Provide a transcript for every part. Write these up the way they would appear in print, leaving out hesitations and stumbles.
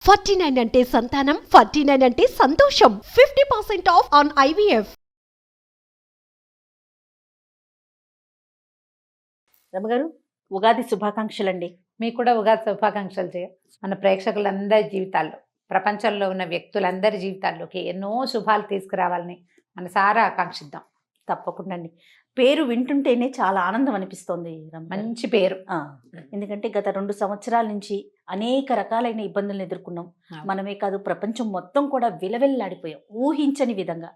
49 అంటే సంతానం, 49 అంటే సంతోషం. 50% ఆఫ్ ఆన్ IVF. రమగారు, ఉగాది శుభాకాంక్షలండి. మీకు కూడా ఉగాది శుభాకాంక్షలు చేయ. మన ప్రేక్షకులందరి జీవితాల్లో, ప్రపంచంలో ఉన్న వ్యక్తులందరి జీవితాల్లోకి ఎన్నో శుభాలు తీసుకురావాలని మనసారా ఆకాంక్షిద్దాం. తప్పకుండా అండి. పేరు వింటుంటేనే చాలా ఆనందం అనిపిస్తోంది. మంచి పేరు. ఎందుకంటే గత 2 సంవత్సరాల నుంచి అనేక రకాలైన ఇబ్బందులను ఎదుర్కొన్నాం. మనమే కాదు, ప్రపంచం మొత్తం కూడా విలవిల్లాడిపోయాం ఊహించని విధంగా.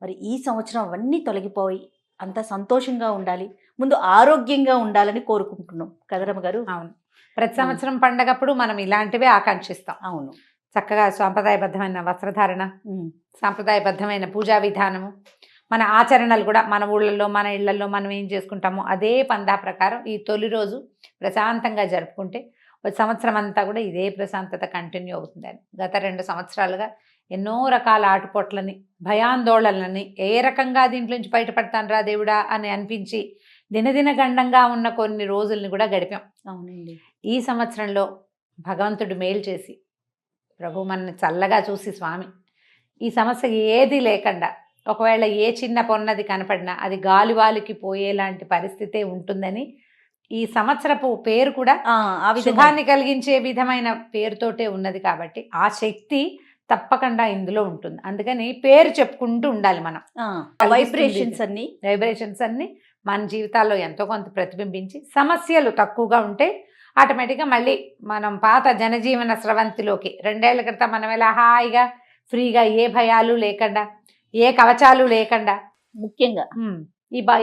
మరి ఈ సంవత్సరం అవన్నీ తొలగిపోయి అంతా సంతోషంగా ఉండాలి, ముందు ఆరోగ్యంగా ఉండాలని కోరుకుంటున్నాం కదా రమగారు? అవును. ప్రతి సంవత్సరం పండగప్పుడు మనం ఇలాంటివే ఆకాంక్షిస్తాం. అవును. చక్కగా సాంప్రదాయబద్ధమైన వస్త్రధారణ, సాంప్రదాయబద్ధమైన పూజా విధానము, మన ఆచరణలు కూడా మన ఊళ్ళల్లో మన ఇళ్లలో మనం ఏం చేసుకుంటామో అదే పందా ప్రకారం ఈ తొలి రోజు ప్రశాంతంగా జరుపుకుంటే ఒక సంవత్సరం అంతా కూడా ఇదే ప్రశాంతత కంటిన్యూ అవుతుందని. గత 2 సంవత్సరాలుగా ఎన్నో రకాల ఆటుపోట్లని, భయాందోళనలని, ఏ రకంగా దీంట్లో నుంచి బయటపడతాను రా దేవుడా అని అనిపించి దినదిన గండంగా ఉన్న కొన్ని రోజుల్ని కూడా గడిపాం. అవునండి. ఈ సంవత్సరంలో భగవంతుడు మేలు చేసి, ప్రభు మనని చల్లగా చూసి, స్వామి ఈ సమస్య ఏది లేకుండా, ఒకవేళ ఏ చిన్న పొన్నది కనపడినా అది గాలివాలికి పోయేలాంటి పరిస్థితే ఉంటుందని, ఈ సంవత్సరపు పేరు కూడా శుభాన్ని కలిగించే విధమైన పేరుతోటే ఉన్నది కాబట్టి ఆ శక్తి తప్పకుండా ఇందులో ఉంటుంది. అందుకని పేరు చెప్పుకుంటూ ఉండాలి మనం. వైబ్రేషన్స్ అన్ని మన జీవితాల్లో ఎంతో కొంత ప్రతిబింబించి సమస్యలు తక్కువగా ఉంటే ఆటోమేటిక్గా మళ్ళీ మనం పాత జనజీవన స్రవంతిలోకి 2 ఏళ్ల క్రితం మనం ఎలా హాయిగా ఫ్రీగా ఏ భయాలు లేకుండా, ఏ కవచాలు లేకుండా, ముఖ్యంగా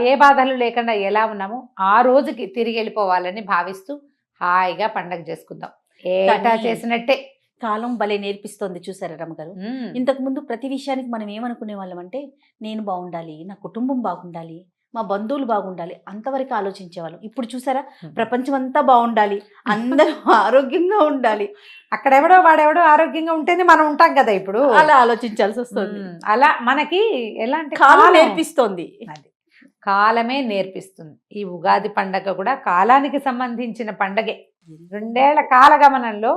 ఏ బాధలు లేకుండా ఎలా ఉన్నామో ఆ రోజుకి తిరిగి వెళ్ళిపోవాలని భావిస్తూ హాయిగా పండగ చేసుకుందాం. ఏటా చేసినట్టే కాలం భలే నేర్పిస్తోంది. చూసారా రమగారు? ఇంతకు ముందు ప్రతి విషయానికి మనం ఏమనుకునే వాళ్ళం అంటే, నేను బాగుండాలి, నా కుటుంబం బాగుండాలి, మా బంధువులు బాగుండాలి, అంతవరకు ఆలోచించేవాళ్ళం. ఇప్పుడు చూసారా, ప్రపంచం అంతా బాగుండాలి, అందరూ ఆరోగ్యంగా ఉండాలి, అక్కడెవడో వాడెవడో ఆరోగ్యంగా ఉంటేనే మనం ఉంటాం కదా. ఇప్పుడు అలా ఆలోచించాల్సి వస్తుంది. అలా మనకి ఎలాంటి కాలం నేర్పిస్తోంది. అది కాలమే నేర్పిస్తుంది. ఈ ఉగాది పండగ కూడా కాలానికి సంబంధించిన పండగే. 2 ఏళ్ల కాలగమనంలో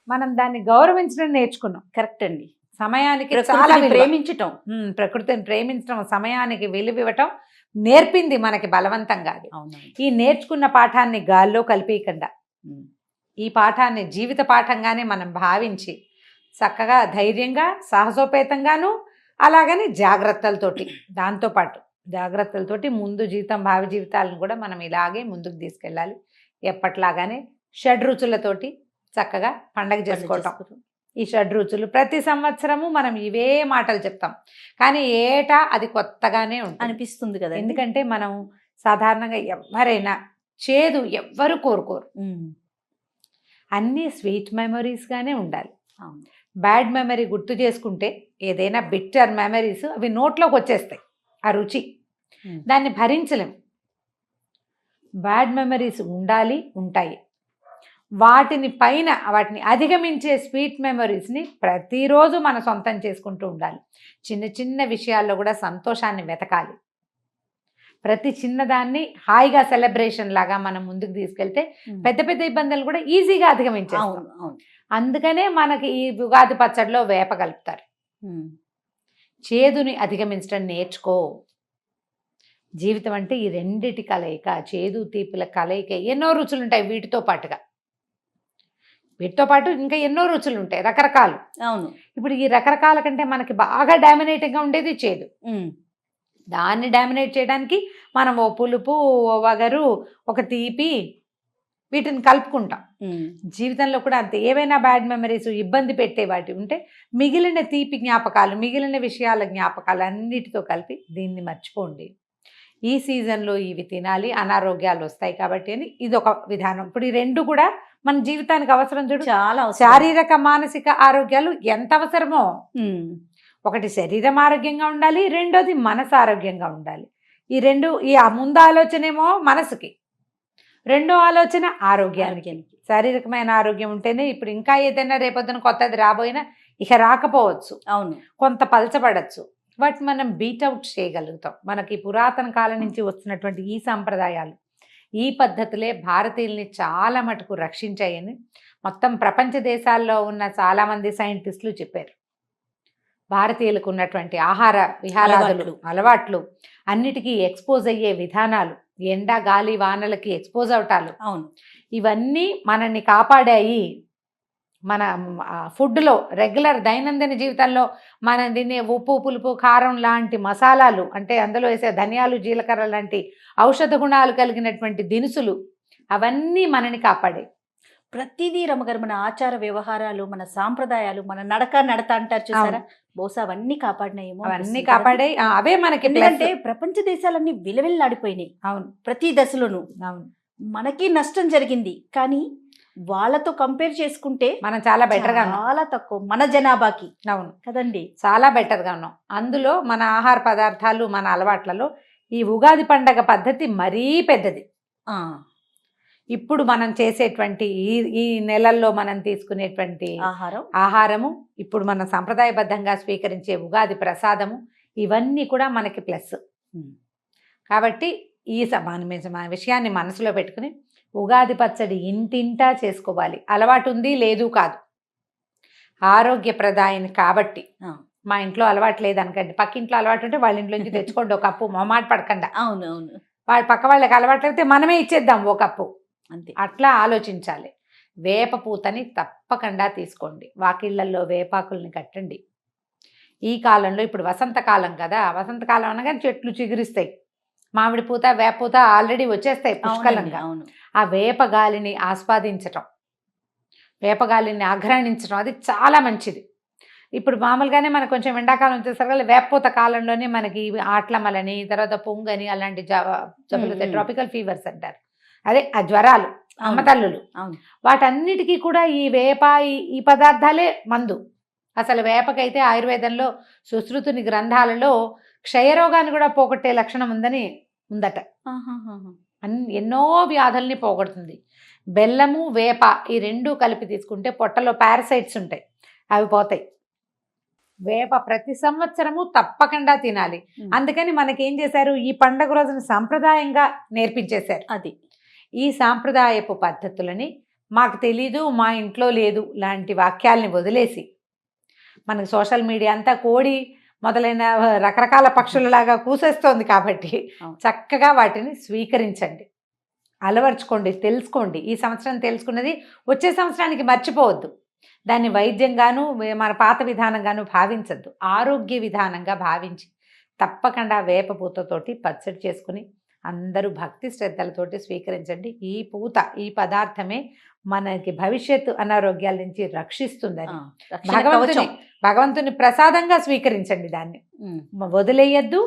మనం దాన్ని గౌరవించడం నేర్చుకున్నాం. కరెక్ట్ అండి. సమయానికి చాలా ప్రేమించటం, ప్రకృతిని ప్రేమించడం, సమయానికి విలువివ్వటం నేర్పింది మనకి బలవంతంగా. ఈ నేర్చుకున్న పాఠాన్ని గాల్లో కలిపేయకుండా ఈ పాఠాన్ని జీవిత పాఠంగానే మనం భావించి చక్కగా ధైర్యంగా సాహసోపేతంగాను, అలాగని జాగ్రత్తలతోటి, దాంతోపాటు జాగ్రత్తలతోటి ముందు జీవితం భావి జీవితాలను కూడా మనం ఇలాగే ముందుకు తీసుకెళ్ళాలి. ఎప్పట్లాగానే షడ్రుచులతోటి చక్కగా పండగ చేసుకోవటం. ఈ షడ్రుచులు ప్రతి సంవత్సరము మనం ఇవే మాటలు చెప్తాం, కానీ ఏటా అది కొత్తగానే అనిపిస్తుంది కదా. ఎందుకంటే మనం సాధారణంగా ఎవరైనా చేదు ఎవ్వరు కోరుకోరు, అన్నీ స్వీట్ మెమరీస్గానే ఉండాలి. బ్యాడ్ మెమరీ గుర్తు చేసుకుంటే ఏదైనా బిట్టర్ మెమరీస్ అవి నోట్లోకి వచ్చేస్తాయి, ఆ రుచి దాన్ని భరించలేం. బ్యాడ్ మెమరీస్ ఉండాలి, ఉంటాయి. వాటిని అధిగమించే స్వీట్ మెమరీస్ని ప్రతిరోజు మన సొంతం చేసుకుంటూ ఉండాలి. చిన్న చిన్న విషయాల్లో కూడా సంతోషాన్ని వెతకాలి. ప్రతి చిన్నదాన్ని హాయిగా సెలబ్రేషన్ లాగా మనం ముందుకు తీసుకెళ్తే పెద్ద పెద్ద ఇబ్బందులు కూడా ఈజీగా అధిగమించాం. అందుకనే మనకి ఈ ఉగాది పచ్చడిలో వేప కలుపుతారు. చేదుని అధిగమించడం నేర్చుకో. జీవితం అంటే ఈ రెండిటి కలయిక, చేదు తీపుల కలయిక. ఎన్నో రుచులు ఉంటాయి వీటితో పాటు ఇంకా ఎన్నో రుచులు ఉంటాయి, రకరకాలు. అవును. ఇప్పుడు ఈ రకరకాల కంటే మనకి బాగా డామినేటింగ్గా ఉండేది చేదు. దాన్ని డామినేట్ చేయడానికి మనం ఓ పులుపు, ఓ వగరు, ఒక తీపి, వీటిని కలుపుకుంటాం. జీవితంలో కూడా అంతే. ఏవైనా బ్యాడ్ మెమరీస్, ఇబ్బంది పెట్టే వాటి ఉంటే మిగిలిన తీపి జ్ఞాపకాలు, మిగిలిన విషయాల జ్ఞాపకాలు అన్నిటితో కలిపి దీన్ని మర్చిపోండి. ఈ సీజన్లో ఇవి తినాలి, అనారోగ్యాలు వస్తాయి కాబట్టి అని ఇదొక విధానం. ఇప్పుడు ఈ 2 కూడా మన జీవితానికి అవసరం. చూడు, చాలా శారీరక మానసిక ఆరోగ్యాలు ఎంత అవసరమో. ఒకటి శరీరం ఆరోగ్యంగా ఉండాలి, రెండోది మనసు ఆరోగ్యంగా ఉండాలి. ఈ 2 ముందు ఆలోచనేమో మనసుకి, రెండో ఆలోచన ఆరోగ్యానికి. శారీరకమైన ఆరోగ్యం ఉంటేనే ఇప్పుడు ఇంకా ఏదైనా రేపొద్దున కొత్తది రాబోయినా ఇక రాకపోవచ్చు. అవును, కొంత పలచబడచ్చు. వాటిని మనం బీట్అవుట్ చేయగలుగుతాం. మనకి పురాతన కాలం నుంచి వస్తున్నటువంటి ఈ సాంప్రదాయాలు, ఈ పద్ధతులే భారతీయుల్ని చాలా మటుకు రక్షించాయని మొత్తం ప్రపంచ దేశాల్లో ఉన్న చాలామంది సైంటిస్టులు చెప్పారు. భారతీయులకు ఉన్నటువంటి ఆహార విహారాదులు, అలవాట్లు, అన్నిటికీ ఎక్స్పోజ్ అయ్యే విధానాలు, ఎండ గాలి వానలకి ఎక్స్పోజ్ అవటాలు, అవును, ఇవన్నీ మనల్ని కాపాడాయి. మన ఫుడ్లో రెగ్యులర్ దైనందిన జీవితంలో మనం తినే ఉప్పు పులుపు కారం లాంటి మసాలాలు, అంటే అందులో వేసే ధనియాలు జీలకర్ర లాంటి ఔషధ గుణాలు కలిగినటువంటి దినుసులు, అవన్నీ మనని కాపాడాయి. ప్రతిదీ రమగారు మన ఆచార వ్యవహారాలు, మన సాంప్రదాయాలు, మన నడత అంటారు చూసారా, బహుశా అవన్నీ కాపాడినాయేమో. అవన్నీ కాపాడాయి. అవే మనకి ఎందుకంటే ప్రపంచ దేశాలన్నీ విలవిల్లాడిపోయినాయి. అవును, ప్రతి దశలోనూ. అవును, మనకి నష్టం జరిగింది, కానీ వాళ్ళతో కంపేర్ చేసుకుంటే మనం చాలా బెటర్గా ఉన్నాం. చాలా తక్కువ మన జనాభాకి. అవును కదండి, చాలా బెటర్గా ఉన్నాం. అందులో మన ఆహార పదార్థాలు, మన అలవాట్లలో ఈ ఉగాది పండగ పద్ధతి మరీ పెద్దది. ఇప్పుడు మనం చేసేటువంటి ఈ నెలల్లో మనం తీసుకునేటువంటి ఆహారము, ఇప్పుడు మనం సంప్రదాయబద్ధంగా స్వీకరించే ఉగాది ప్రసాదము, ఇవన్నీ కూడా మనకి ప్లస్. కాబట్టి ఈ మన విషయాన్ని మనసులో పెట్టుకుని ఉగాది పచ్చడి ఇంటింటా చేసుకోవాలి. అలవాటు ఉంది లేదు కాదు, ఆరోగ్యప్రదాయని కాబట్టి. మా ఇంట్లో అలవాటు లేదనకండి, పక్కింట్లో అలవాటు ఉంటే వాళ్ళ ఇంట్లోంచి తెచ్చుకోండి ఒక కప్పు, మొమాట పడకుండా. అవునవును, వాళ్ళ పక్క వాళ్ళకి అలవాటు అయితే మనమే ఇచ్చేద్దాం ఓ కప్పు, అంతే. అట్లా ఆలోచించాలి. వేప పూతని తప్పకుండా తీసుకోండి, వాకిళ్లలో వేపాకుల్ని కట్టండి. ఈ కాలంలో ఇప్పుడు వసంతకాలం కదా, వసంతకాలం అనగానే చెట్లు చిగురిస్తాయి, మామిడి పూత వేప పూత ఆల్రెడీ వచ్చేస్తాయి పుష్కలంగా. ఆ వేప గాలిని ఆస్వాదించటం, వేపగాలిని ఆఘ్రాణించడం, అది చాలా మంచిది. ఇప్పుడు మామూలుగానే మనకు కొంచెం ఎండాకాలం వచ్చేసరికి వేపపూత కాలంలోనే మనకి ఆట్లమలని, తర్వాత పొంగని, అలాంటి జబ్బులు, ట్రాపికల్ ఫీవర్స్ అంటారు, అదే ఆ జ్వరాలు, అమ్మతల్లులు, వాటన్నిటికీ కూడా ఈ వేప ఈ పదార్థాలే మందు. అసలు వేపకైతే ఆయుర్వేదంలో సుశ్రుతుని గ్రంథాలలో క్షయరోగాన్ని కూడా పోగొట్టే లక్షణం ఉందట. ఎన్నో వ్యాధుల్ని పోగొడుతుంది. బెల్లము వేప ఈ రెండు కలిపి తీసుకుంటే పొట్టలో పారసైట్స్ ఉంటాయి, అవి పోతాయి. వేప ప్రతి సంవత్సరము తప్పకుండా తినాలి. అందుకని మనకేం చేశారు, ఈ పండగ రోజున సాంప్రదాయంగా నేర్పించేశారు. అది ఈ సాంప్రదాయపు పద్ధతులని మాకు తెలీదు, మా ఇంట్లో లేదు లాంటి వాక్యాలని వదిలేసి, మనకు సోషల్ మీడియా అంతా కోడి మొదలైన రకరకాల పక్షులలాగా కూసేస్తోంది కాబట్టి చక్కగా వాటిని స్వీకరించండి, అలవర్చుకోండి, తెలుసుకోండి. ఈ సంవత్సరం తెలుసుకున్నది వచ్చే సంవత్సరానికి మర్చిపోవద్దు. దాన్ని వైద్యంగాను మన పాత విధానంగాను భావించద్దు, ఆరోగ్య విధానంగా భావించి తప్పకుండా వేప పూతతోటి పచ్చడి చేసుకుని అందరూ భక్తి శ్రద్ధలతోటి స్వీకరించండి. ఈ పూత, ఈ పదార్థమే మనకి భవిష్యత్తు అనారోగ్యాల నుంచి రక్షిస్తుందని భగవంతుని ప్రసాదంగా స్వీకరించండి. దాన్ని వదిలేయద్దు,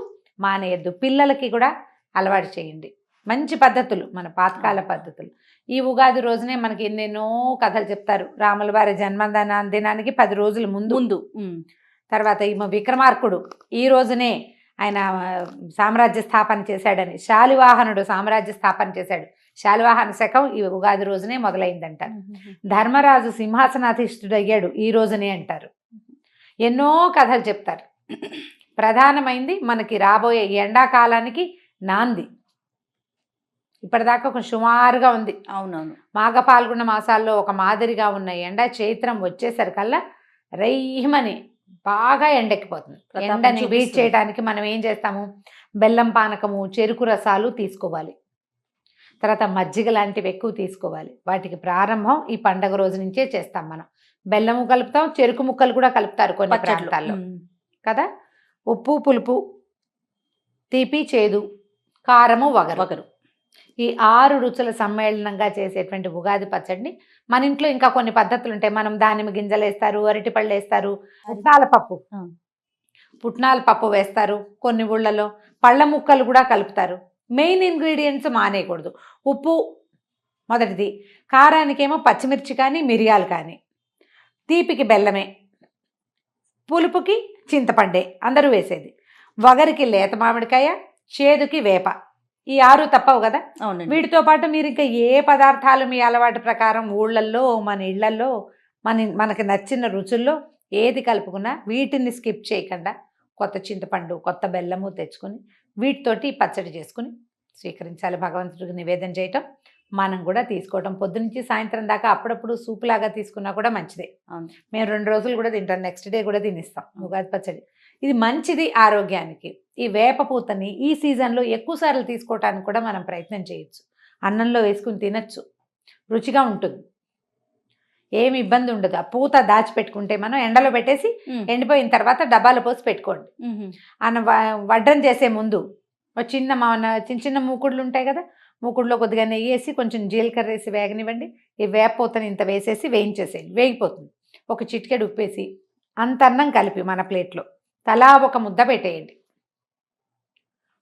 మానేయద్దు. పిల్లలకి కూడా అలవాటు చేయండి. మంచి పద్ధతులు, మన పాతకాల పద్ధతులు. ఈ ఉగాది రోజునే మనకి ఎన్నెన్నో కథలు చెప్తారు. రాముల వారి జన్మదినానికి 10 రోజుల ముందు. తర్వాత విక్రమార్కుడు ఈ రోజునే ఆయన సామ్రాజ్య స్థాపన చేశాడని, శాలివాహనుడు సామ్రాజ్య స్థాపన చేశాడు. శాలివాహన శకం ఈ ఉగాది రోజునే మొదలైందంట. ధర్మరాజు సింహాసనాధీష్ఠుడు అయ్యాడు ఈ రోజునే అంటారు. ఎన్నో కథలు చెప్తారు. ప్రధానమైంది మనకి రాబోయే ఎండాకాలానికి నాంది. ఇప్పటిదాకా ఒక సుమారుగా ఉంది. అవునవును, మాఘ పాల్గొన్న మాసాల్లో ఒక మాదిరిగా ఉన్న ఎండ చైత్రం వచ్చేసరికల్లా రైమని బాగా ఎండెక్కిపోతుంది. ఎండని బీట్ చేయడానికి మనం ఏం చేస్తాము, బెల్లం పానకము, చెరుకు రసాలు తీసుకోవాలి. తర్వాత మజ్జిగ లాంటివి ఎక్కువ తీసుకోవాలి. వాటికి ప్రారంభం ఈ పండగ రోజు నుంచే చేస్తాం మనం. బెల్లము కలుపుతాం, చెరుకు ముక్కలు కూడా కలుపుతారు కొన్ని ప్రాంతాల్లో కదా. ఉప్పు పులుపు, తీపి చేదు, కారము వగరు, ఈ 6 రుచుల సమ్మేళనంగా చేసేటువంటి ఉగాది పచ్చడిని మన ఇంట్లో ఇంకా కొన్ని పద్ధతులు ఉంటాయి. మనం దానిమ్మ గింజలు వేస్తారు, అరటిపళ్ళు వేస్తారు, పుట్నాల పప్పు వేస్తారు, కొన్ని ఊళ్ళలో పళ్ళ ముక్కలు కూడా కలుపుతారు. మెయిన్ ఇంగ్రీడియంట్స్ మానేయకూడదు. ఉప్పు మొదటిది, కారానికేమో పచ్చిమిర్చి కానీ మిరియాలు కానీ, తీపికి బెల్లమే, పులుపుకి చింతపండే అందరూ వేసేది, వగరికి లేత మామిడికాయ, చేదుకి వేప. ఈ 6 తప్పవు కదా. వీటితో పాటు మీరు ఇంకా ఏ పదార్థాలు మీ అలవాటు ప్రకారం ఊళ్ళల్లో, మన ఇళ్లల్లో, మనకి నచ్చిన రుచుల్లో ఏది కలుపుకున్నా వీటిని స్కిప్ చేయకుండా కొత్త చింతపండు, కొత్త బెల్లము తెచ్చుకొని వీటితోటి పచ్చడి చేసుకుని స్వీకరించాలి. భగవంతుడికి నివేదన చేయటం మనం కూడా తీసుకోవటం పొద్దునుంచి సాయంత్రం దాకా అప్పుడప్పుడు సూప్ లాగా తీసుకున్నా కూడా మంచిదే. మేము 2 రోజులు కూడా తింటాం, నెక్స్ట్ డే కూడా తినేస్తాం ఉగాది పచ్చడి. ఇది మంచిది ఆరోగ్యానికి. ఈ వేప పూతని ఈ సీజన్లో ఎక్కువ సార్లు తీసుకోవటానికి కూడా మనం ప్రయత్నం చేయొచ్చు. అన్నంలో వేసుకుని తినచ్చు, రుచిగా ఉంటుంది, ఏమి ఇబ్బంది ఉండదు. ఆ పూత దాచిపెట్టుకుంటే మనం ఎండలో పెట్టేసి ఎండిపోయిన తర్వాత డబ్బాలో పోసి పెట్టుకోండి. వడ్డం చేసే ముందు చిన్న చిన్న మూకుడులు ఉంటాయి కదా, మూకుడులో కొద్దిగా నెయ్యి వేసి కొంచెం జీలకర్ర వేసి వేగనివ్వండి. ఈ వేప పూతని ఇంత వేసేసి వేయించేసేయండి, వేగిపోతుంది. ఒక చిటికెడు ఉప్పేసి అంత అన్నం కలిపి మన ప్లేట్లో తలా ఒక ముద్ద పెట్టేయండి.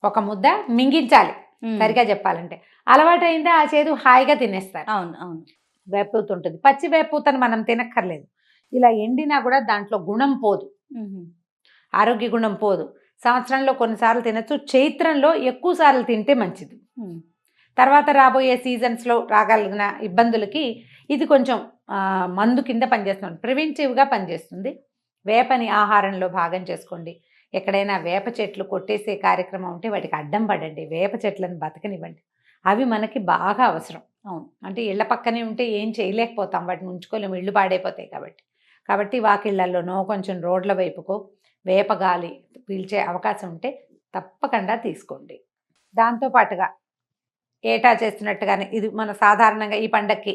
ఒక ముద్ద మింగించాలి, సరిగా చెప్పాలంటే. అలవాటైందా ఆ చేదు హాయిగా తినేస్తారు. అవును అవును. వేపూత ఉంటుంది, పచ్చి వేపూతను మనం తినక్కర్లేదు. ఇలా ఎండినా కూడా దాంట్లో గుణం పోదు, ఆరోగ్య గుణం పోదు. సంవత్సరంలో కొన్నిసార్లు తినచ్చు, చైత్రంలో ఎక్కువ సార్లు తింటే మంచిది. తర్వాత రాబోయే సీజన్స్లో రాగలిగిన ఇబ్బందులకి ఇది కొంచెం మందు కింద పనిచేస్తుంది, ప్రివెంటివ్గా పనిచేస్తుంది. వేపని ఆహారంలో భాగం చేసుకోండి. ఎక్కడైనా వేప చెట్లు కొట్టేసే కార్యక్రమం ఉంటే వాటికి అడ్డం పడండి, వేప చెట్లను బతకనివ్వండి. అవి మనకి బాగా అవసరం. అవును, అంటే ఇళ్ల పక్కనే ఉంటే ఏం చేయలేకపోతాం, వాటిని ఉంచుకోలేము, ఇళ్ళు పాడైపోతాయి. కాబట్టి వాకిళ్లలోనో కొంచెం రోడ్ల వైపుకో వేప గాలి పీల్చే అవకాశం ఉంటే తప్పకుండా తీసుకోండి. దాంతోపాటుగా ఏటా చేస్తున్నట్టుగానే ఇది మన సాధారణంగా ఈ పండక్కి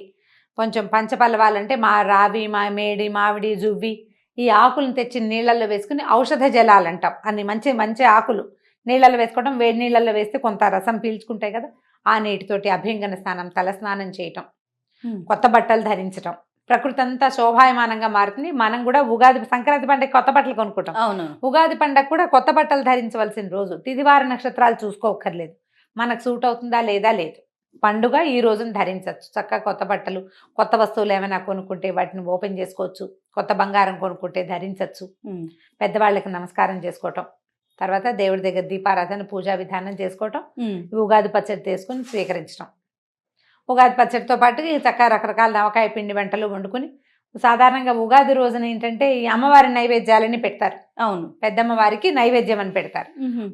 కొంచెం పంచపల్లవాలంటే మా రావి, మా మేడి, మామిడి, జువ్వి ఈ ఆకులను తెచ్చి నీళ్ళల్లో వేసుకుని ఔషధ జలాలు అంటాం. అన్ని మంచి మంచి ఆకులు నీళ్ళల్లో వేసుకోవడం, వేడి నీళ్ళల్లో వేస్తే కొంత రసం పీల్చుకుంటాయి కదా, ఆ నీటితోటి అభ్యంగన స్నానం, తలస్నానం చేయటం, కొత్త బట్టలు ధరించటం, ప్రకృతి అంతా శోభాయమానంగా మారుతుంది. మనం కూడా ఉగాది సంక్రాంతి పండుగ కొత్త బట్టలు కొనుక్కుంటాం. అవును, ఉగాది పండుగ కూడా కొత్త బట్టలు ధరించవలసిన రోజు. తిదివార నక్షత్రాలు చూసుకోక్కర్లేదు, మనకు సూట్ అవుతుందా లేదా లేదు. పండుగ ఈ రోజున ధరించవచ్చు. చక్కగా కొత్త బట్టలు, కొత్త వస్తువులు ఏమైనా కొనుక్కుంటే వాటిని ఓపెన్ చేసుకోవచ్చు, కొత్త బంగారం కొనుక్కుంటే ధరించవచ్చు. పెద్దవాళ్ళకి నమస్కారం చేసుకోవటం, తర్వాత దేవుడి దగ్గర దీపారాధన, పూజా విధానం చేసుకోవటం, ఉగాది పచ్చడి తీసుకుని స్వీకరించడం. ఉగాది పచ్చడితో పాటు చక్కగా రకరకాల నవకాయ పిండి వంటలు వండుకుని, సాధారణంగా ఉగాది రోజున ఏంటంటే ఈ అమ్మవారి నైవేద్యాలని పెడతారు. అవును, పెద్దమ్మవారికి నైవేద్యం అని పెడతారు.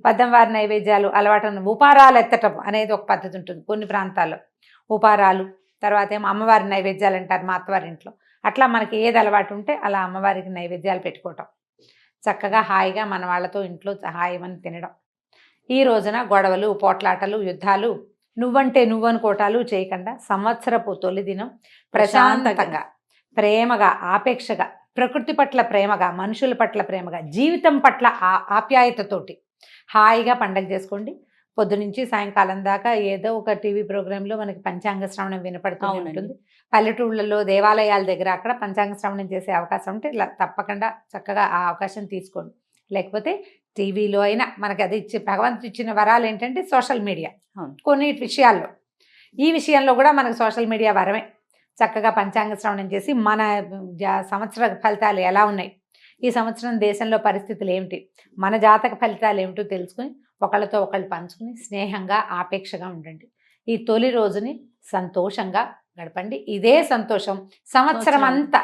పెద్దమ్మవారి నైవేద్యాలు అలవాటు, ఉపారాలు ఎత్తటం అనేది ఒక పద్ధతి ఉంటుంది కొన్ని ప్రాంతాల్లో. ఉపారాలు, తర్వాత ఏమో అమ్మవారి నైవేద్యాలు అంటారు మా అత్తవారింట్లో. అట్లా మనకి ఏది అలవాటు ఉంటే అలా అమ్మవారికి నైవేద్యాలు పెట్టుకోవటం, చక్కగా హాయిగా మన వాళ్ళతో ఇంట్లో హాయిమని తినడం. ఈ రోజున గొడవలు, పోట్లాటలు, యుద్ధాలు, నువ్వంటే నువ్వనుకోటాలు చేయకుండా సంవత్సరపు తొలి దినం ప్రశాంతంగా, ప్రేమగా, ఆపేక్షగా, ప్రకృతి పట్ల ప్రేమగా, మనుషుల పట్ల ప్రేమగా, జీవితం పట్ల ఆప్యాయతతోటి హాయిగా పండగ చేసుకోండి. పొద్దునుంచి సాయంకాలం దాకా ఏదో ఒక టీవీ ప్రోగ్రాంలో మనకి పంచాంగ శ్రవణం వినపడుతూ ఉంటుంది. పల్లెటూళ్ళలో దేవాలయాల దగ్గర అక్కడ పంచాంగ శ్రవణం చేసే అవకాశం ఉంటే ఇలా తప్పకుండా చక్కగా ఆ అవకాశం తీసుకోండి. లేకపోతే టీవీలో అయినా మనకి అది భగవంతుడు ఇచ్చిన వరాలు ఏంటంటే సోషల్ మీడియా. కొన్ని విషయాల్లో, ఈ విషయంలో కూడా మనకు సోషల్ మీడియా వరమే. చక్కగా పంచాంగ శ్రవణం చేసి మన సంవత్సర ఫలితాలు ఎలా ఉన్నాయి, ఈ సంవత్సరం దేశంలో పరిస్థితులు ఏమిటి, మన జాతక ఫలితాలు ఏమిటో తెలుసుకుని ఒకళ్ళతో ఒకళ్ళు పంచుకుని స్నేహంగా, ఆపేక్షగా ఉండండి. ఈ తొలి రోజుని సంతోషంగా గడపండి. ఇదే సంతోషం సంవత్సరం అంతా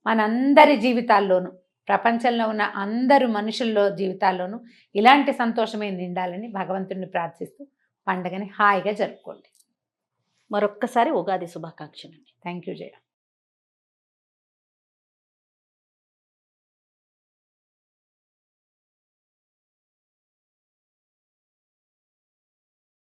మనందరి జీవితాల్లోనూ, ప్రపంచంలో ఉన్న అందరు మనుషుల్లో జీవితాల్లోనూ ఇలాంటి సంతోషమే నిండాలని భగవంతుడిని ప్రార్థిస్తూ పండుగని హాయిగా జరుపుకోండి. మరొక్కసారి ఉగాది శుభాకాంక్షలు. Thank you Jaya.